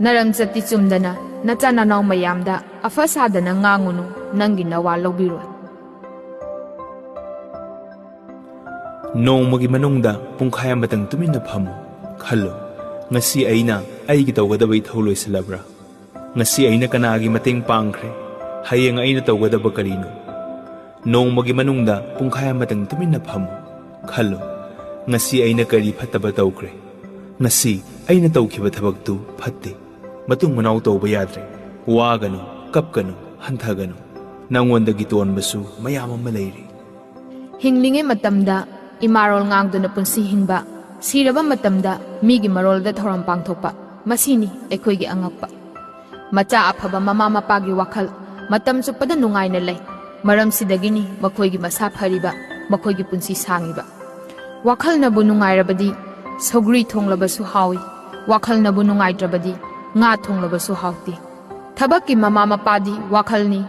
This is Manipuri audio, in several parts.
Naram chati chumdana nacha nanaw mayamda afa sadana ngangunu nangi nawa lobiro. Nongmagi manungda pungkhaya matang tumin na phamu khalo ngasi aina aigi tawgadabay thawloy salabra ngasi aina kanagi mateng pangkhre hayeng aina tawgadaba karino nongmagi manungda pungkhaya matang tumin na phamu khalo ngasi aina kari phataba tawkre ngasi aina tawkhiba thabaktu phatte matung manaw tawba yadre waganu kapkanu hanthaganu nangondagi tonbasu mayam ama leiri Hinglinge matamda imarol ngangduna punsi hingba siraba matamda migi marolda thoram pangthokpa masini ekhoigi angakpa macha afaba mama mapagi wakhal matam chupada nungaina lei maram sidagini makhoigi masa phariba makhoigi punsi sangiba wakhal nabu nungairabadi sogri thonglabasu hawi wakhal nabu nungaitrabadi nga thonglabasu hawti thabakki mama mapadi wakhalni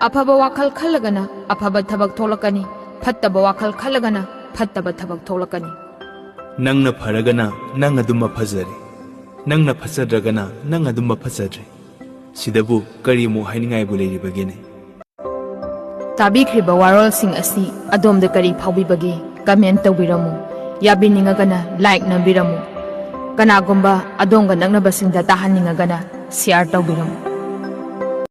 afaba wakhal khalagana afaba thabak tholakani phattaba wakhal khalagana phattaba thabak tholakani Nangna faragana nang aduma phajare nangna phasadragana nang aduma phajadre sidabu kari mu hainingai bu leiribagene Tabikhriba warol sing asi adom da kari phawbi bagi comment tawbiramu yabiningagana like na biramu kanagumba adonga nangna basingda tahaningagana share tawbiramu